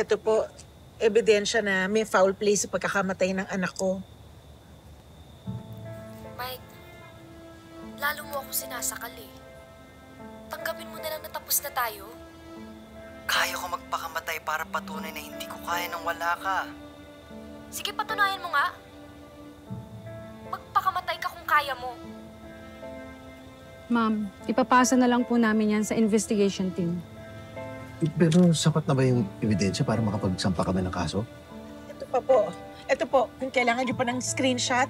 Ito po, ebidensya na may foul play sa pagkakamatay ng anak ko. Mike, lalo mo ako sinasakal eh. Tanggapin mo na lang na tapos na tayo. Kaya ko magpakamatay para patunay na hindi ko kaya nang wala ka. Sige, patunayan mo nga. Magpakamatay ka kung kaya mo. Ma'am, ipapasa na lang po namin yan sa investigation team. Pero sapat na ba yung ebidensya para makapagsampa kami ng kaso? Ito pa po. Ito po, kung kailangan niyo pa ng screenshot,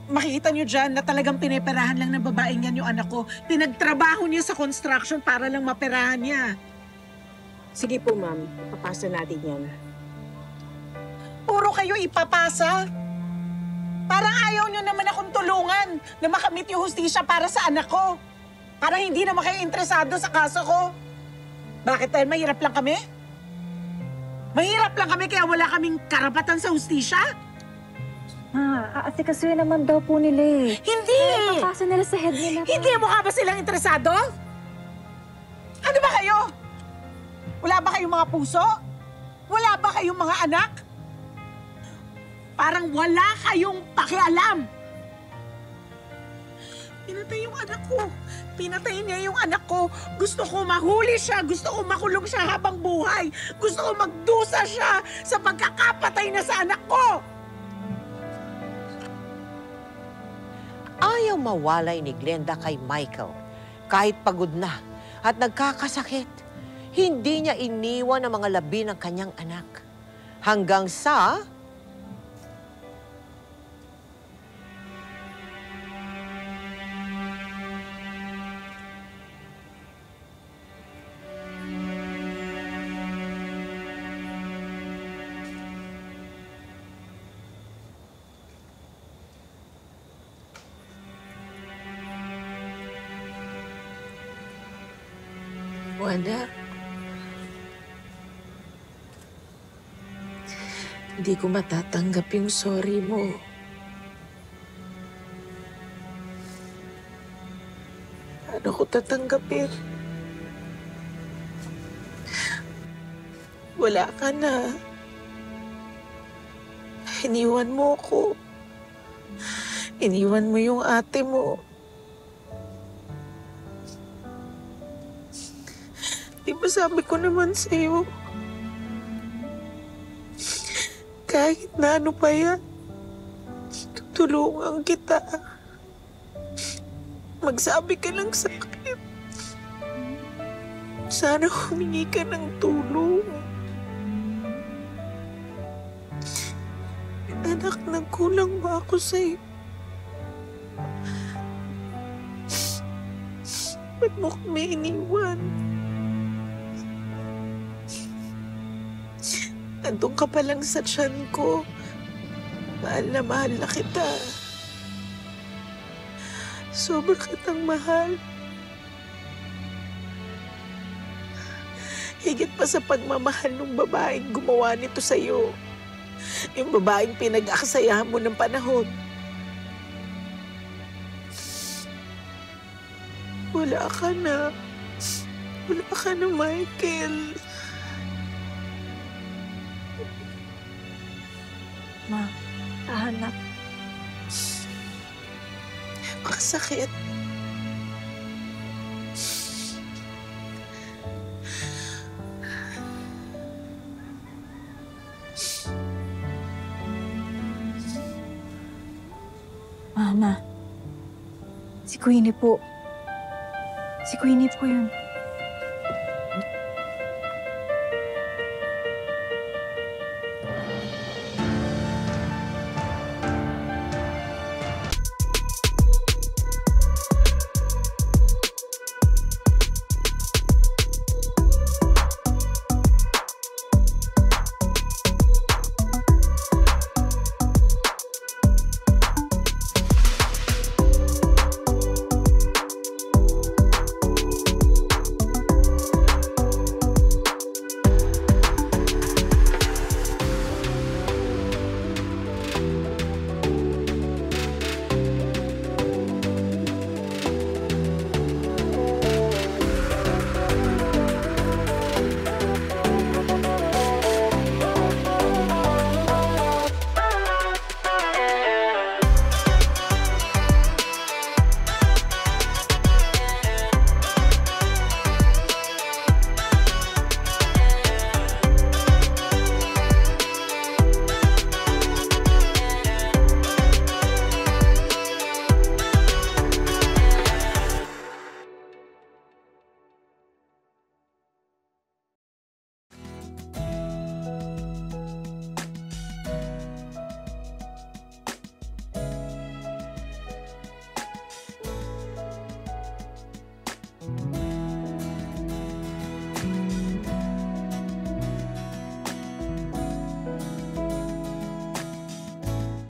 makikita niyo dyan na talagang piniperahan lang ng babaeng yan yung anak ko. Pinagtrabaho niya sa construction para lang maperahan niya. Sige po, ma'am. Papasa natin yan. Puro kayo ipapasa. Parang ayaw niyo naman akong tulungan na makamit yung hustisya para sa anak ko. Parang hindi naman kayo interesado sa kaso ko. Bakit? Dahil mahirap lang kami? Mahirap lang kami kaya wala kaming karapatan sa hustisya? Aasikasuhin naman daw po nila eh. Hindi! Papasa nila sa head nila. Hindi mo ka ba silang interesado? Ano ba kayo? Wala ba kayong mga puso? Wala ba kayong mga anak? Parang wala kayong pakialam. Pinatay yung anak ko. Pinatay niya yung anak ko. Gusto ko mahuli siya. Gusto ko makulong siya habang buhay. Gusto ko magdusa siya sa pagkakapatay na sa anak ko. Ayaw mawalay ni Glenda kay Michael. Kahit pagod na at nagkakasakit, hindi niya iniwan ang mga labi ng kanyang anak. Hanggang sa... Anak, hindi ko matatanggap yung sorry mo. Paano ko tatanggapin? Wala ka na. Iniwan mo ko. Iniwan mo yung ate mo. Di ba sabi ko naman sa'yo, kahit na ano pa yan, tutulungan kita. Magsabi ka lang sa akin. Sana humingi ka ng tulong. Anak, nagkulang ba ako sa'yo? Ba't mo kami iniwan? Nandun ka pa lang sa tiyan ko. Mahal na kita. Sobra kitang mahal. Higit pa sa pagmamahal ng babaeng gumawa nito sa'yo. Yung babaeng pinag-akasayahan mo ng panahon. Wala ka na. Wala ka na, Michael. Ma, anak. Makasakit. Mama, si Queenie po. Si Queenie po yun.